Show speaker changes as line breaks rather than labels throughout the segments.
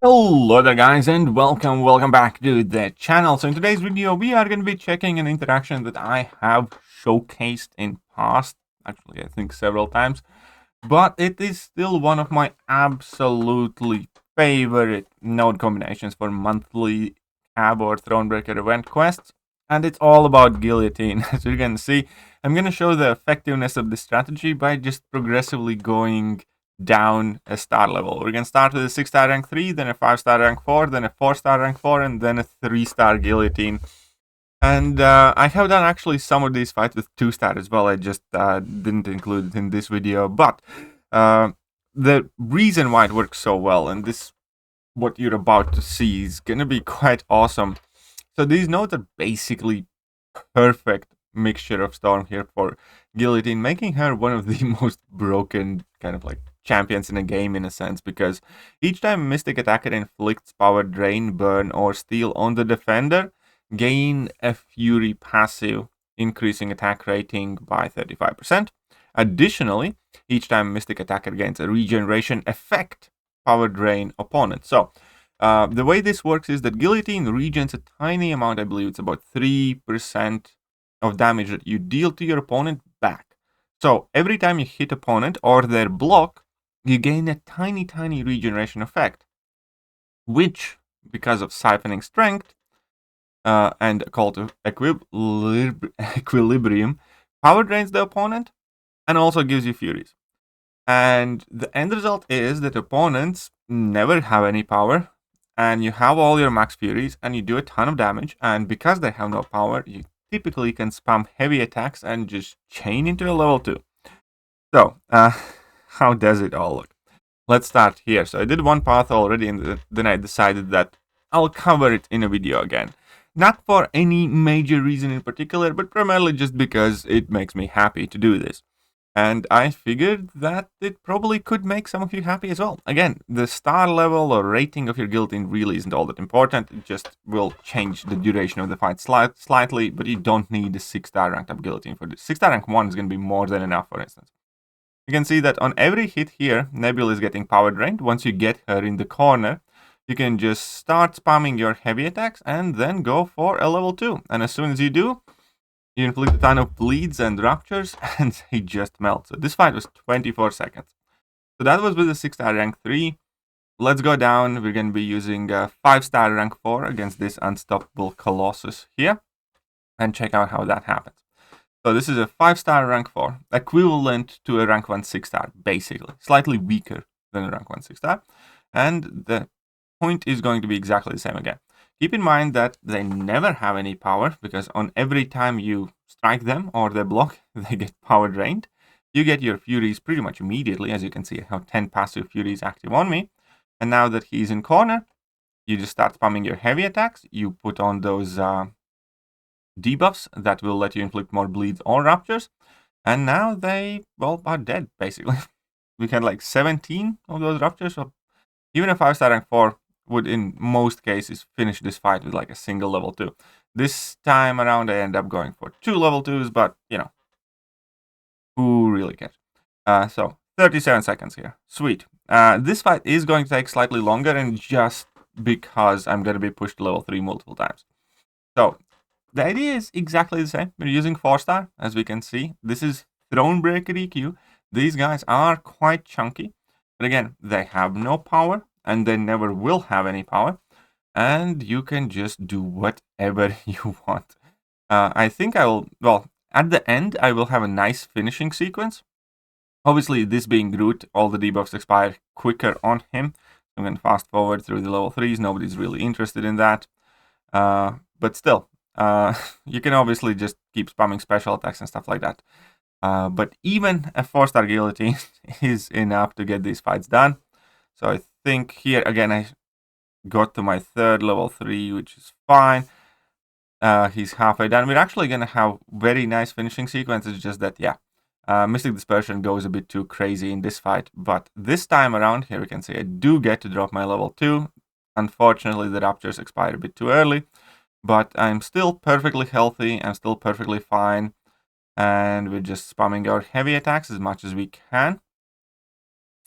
Hello there guys and welcome back to the channel. So in today's video we are going to be checking an interaction that I have showcased in past, actually I think several times, but it is still one of my absolutely favorite node combinations for monthly cab or Thronebreaker event quests, and it's all about Guillotine. As you can see, I'm going to show the effectiveness of this strategy by just progressively going down a star level. We're going to start with a 6-star rank 3, then a 5-star rank 4, then a 4-star rank 4, and then a 3-star Guillotine. And I have done actually some of these fights with 2-star as well. I just didn't include it in this video. But the reason why it works so well, and this what you're about to see, is going to be quite awesome. So these nodes are basically perfect mixture of Storm here for Guillotine, making her one of the most broken kind of like champions in a game in a sense, because each time Mystic Attacker inflicts power drain, burn, or steal on the defender, gain a Fury passive, increasing attack rating by 35%. Additionally, each time Mystic Attacker gains a regeneration effect, power drain opponent. So the way this works is that Guillotine regens a tiny amount, I believe it's about 3% of damage that you deal to your opponent back. So every time you hit opponent or their block, you gain a tiny regeneration effect, which, because of siphoning strength and a call to equilibrium, power drains the opponent and also gives you furies. And the end result is that opponents never have any power, and you have all your max furies and you do a ton of damage, and because they have no power, you typically can spam heavy attacks and just chain into a level 2. So, how does it all look? Let's start here. So I did one path already, and then I decided that I'll cover it in a video again. Not for any major reason in particular, but primarily just because it makes me happy to do this. And I figured that it probably could make some of you happy as well. Again, the star level or rating of your Guillotine really isn't all that important. It just will change the duration of the fight slightly, but you don't need a 6-star ranked up Guillotine for this. 6-star rank 1 is going to be more than enough, for instance. You can see that on every hit here, Nebula is getting power drained. Once you get her in the corner, you can just start spamming your heavy attacks and then go for a level 2. And as soon as you do, you inflict a ton of bleeds and ruptures, and they just melt. So this fight was 24 seconds. So that was with a 6-star rank 3. Let's go down. We're going to be using a 5-star rank 4 against this unstoppable Colossus here, and check out how that happens. So this is a 5-star rank 4, equivalent to a rank 1 6-star, basically. Slightly weaker than a rank 1 6-star. And the point is going to be exactly the same again. Keep in mind that they never have any power, because on every time you strike them or they block, they get power drained. You get your Furies pretty much immediately. As you can see, I have 10 passive Furies active on me. And now that he's in corner, you just start spamming your heavy attacks. You put on those debuffs that will let you inflict more bleeds or ruptures. And now they, well, are dead, basically. We had like 17 of those ruptures. So even a 5-star rank 4 would in most cases finish this fight with like a single level 2. This time around I end up going for 2 level 2s, but you know, who really cares? So 37 seconds here. Sweet. This fight is going to take slightly longer, and just because I'm going to be pushed to level 3 multiple times. So the idea is exactly the same. We're using 4-star, as we can see. This is Thronebreaker EQ. These guys are quite chunky, but again, they have no power, and they never will have any power, and you can just do whatever you want. I think I will, well, at the end, I will have a nice finishing sequence. Obviously, this being Groot, all the debuffs expire quicker on him. I'm going to fast forward through the level 3s. Nobody's really interested in that. But still, you can obviously just keep spamming special attacks and stuff like that. But even a 4-star Guillotine is enough to get these fights done. So I think here, again, I got to my 3rd level 3, which is fine. He's halfway done. We're actually going to have very nice finishing sequences, just that, yeah. Mystic Dispersion goes a bit too crazy in this fight. But this time around, here we can see I do get to drop my level 2. Unfortunately, the Raptures expire a bit too early. But I'm still perfectly healthy. I'm still perfectly fine. And we're just spamming our heavy attacks as much as we can.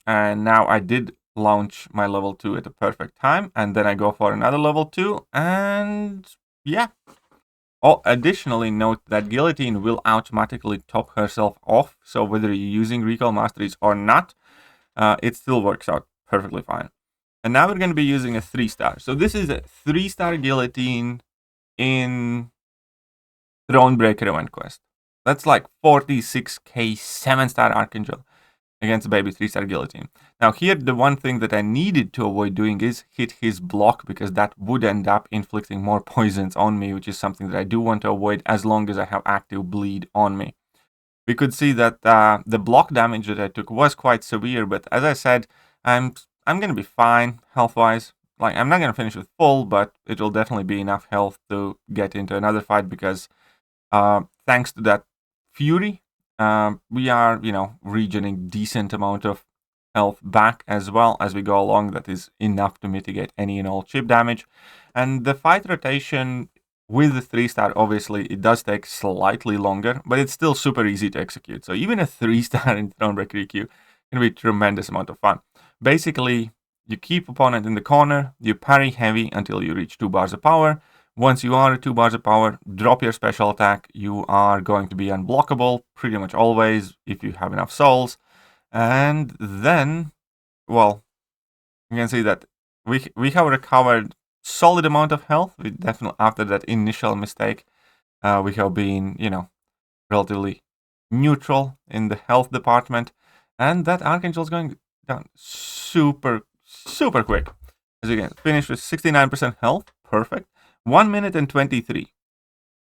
And now I did launch my level 2 at the perfect time, and then I go for another level 2, and yeah. Oh, additionally, note that Guillotine will automatically top herself off, so whether you're using Recall Masteries or not, it still works out perfectly fine. And now we're going to be using a 3-star. So this is a 3-star Guillotine in Thronebreaker event quest. That's like 46k 7-star Archangel against a baby 3-star Guillotine. Now here, the one thing that I needed to avoid doing is hit his block, because that would end up inflicting more poisons on me, which is something that I do want to avoid as long as I have active bleed on me. We could see that the block damage that I took was quite severe, but as I said, I'm going to be fine health-wise. Like, I'm not going to finish with full, but it will definitely be enough health to get into another fight, because thanks to that Fury, we are, regening decent amount of health back as well as we go along. That is enough to mitigate any and all chip damage. And the fight rotation with the 3-star, obviously, it does take slightly longer, but it's still super easy to execute. So even a 3-star in Thronebreaker EQ can be a tremendous amount of fun. Basically, you keep opponent in the corner, you parry heavy until you reach 2 bars of power. Once you are at 2 bars of power, drop your special attack. You are going to be unblockable pretty much always if you have enough souls. And then, well, you can see that we have recovered solid amount of health. We definitely, after that initial mistake, we have been, relatively neutral in the health department. And that Archangel is going down super, super quick. As you can finish with 69% health. Perfect. 1 minute and 23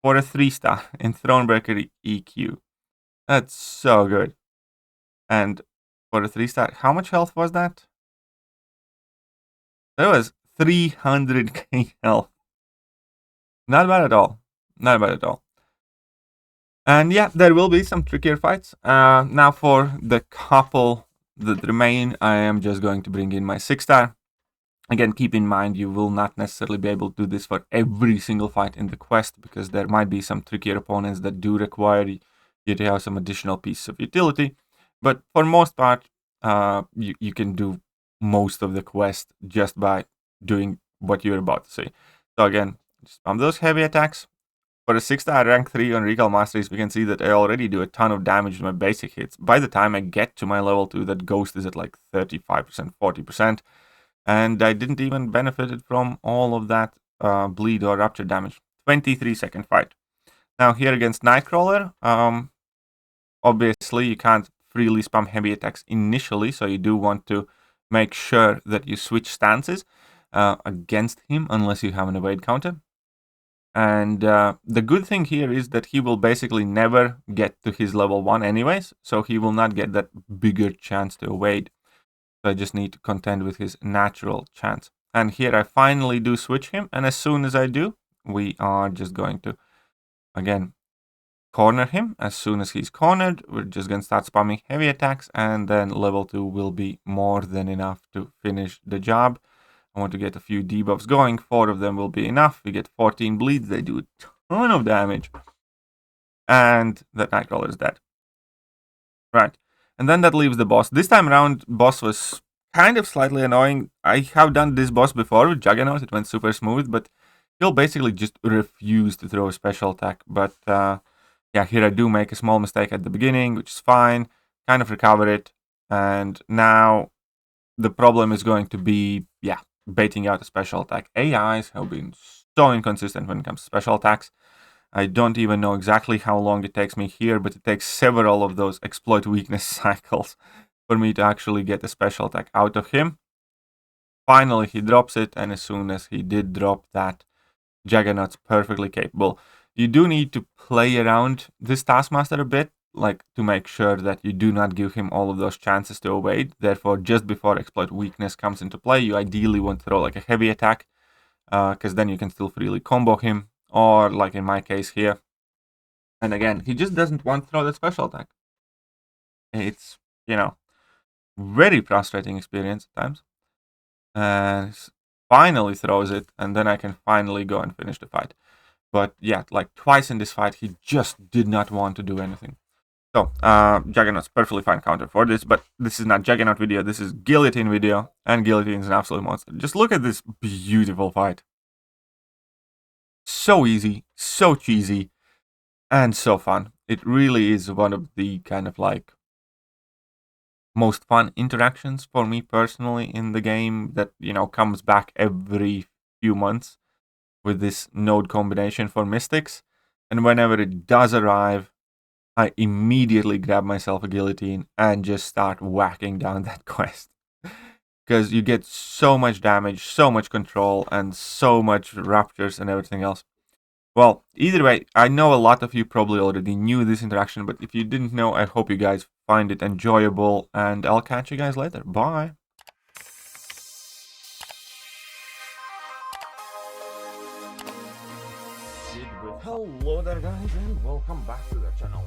for a 3-star in Thronebreaker EQ. That's so good. And for a 3-star, how much health was that? That was 300k health. Not bad at all. Not bad at all. And yeah, there will be some trickier fights. Now for the couple that remain, I am just going to bring in my 6-star. Again, keep in mind, you will not necessarily be able to do this for every single fight in the quest, because there might be some trickier opponents that do require you to have some additional pieces of utility. But for most part, you can do most of the quest just by doing what you're about to see. So again, spam those heavy attacks. For a 6-star rank 3 on Recall Masteries, we can see that I already do a ton of damage with my basic hits. By the time I get to my level 2, that Ghost is at like 35%, 40%. And I didn't even benefit from all of that bleed or rupture damage. 23-second fight. Now here against Nightcrawler, obviously you can't freely spam heavy attacks initially, so you do want to make sure that you switch stances against him unless you have an evade counter. And the good thing here is that he will basically never get to his level 1 anyways, so he will not get that bigger chance to evade. So I just need to contend with his natural chance. And here I finally do switch him, and as soon as I do, we are just going to, again, corner him. As soon as he's cornered, we're just going to start spamming heavy attacks, and then level 2 will be more than enough to finish the job. I want to get a few debuffs going. 4 of them will be enough. We get 14 bleeds. They do a ton of damage. And that Nightcrawler is dead. Right. And then that leaves the boss. This time around, boss was kind of slightly annoying. I have done this boss before with Juggernaut. It went super smooth, but he'll basically just refuse to throw a special attack. But yeah, here I do make a small mistake at the beginning, which is fine. Kind of recover it. And now the problem is going to be, yeah, baiting out a special attack. AIs have been so inconsistent when it comes to special attacks. I don't even know exactly how long it takes me here, but it takes several of those exploit weakness cycles for me to actually get a special attack out of him. Finally, he drops it, and as soon as he did drop that, Juggernaut's perfectly capable. You do need to play around this Taskmaster a bit, like to make sure that you do not give him all of those chances to evade. Therefore, just before exploit weakness comes into play, you ideally want to throw like a heavy attack, because then you can still freely combo him, or like in my case here. And again, he just doesn't want to throw that special attack. It's, very frustrating experience at times. And finally throws it, and then I can finally go and finish the fight. But yeah, like twice in this fight, he just did not want to do anything. So, Juggernaut's perfectly fine counter for this, but this is not Juggernaut video, this is Guillotine video, and Guillotine is an absolute monster. Just look at this beautiful fight. So easy, so cheesy, and so fun. It really is one of the kind of like most fun interactions for me personally in the game that, you know, comes back every few months with this node combination for Mystics. And whenever it does arrive, I immediately grab myself a Guillotine and just start whacking down that quest. Because you get so much damage, so much control, and so much raptures and everything else. Well, either way, I know a lot of you probably already knew this interaction, but if you didn't know, I hope you guys find it enjoyable, and I'll catch you guys later. Bye! Hello there guys, and welcome back to the channel.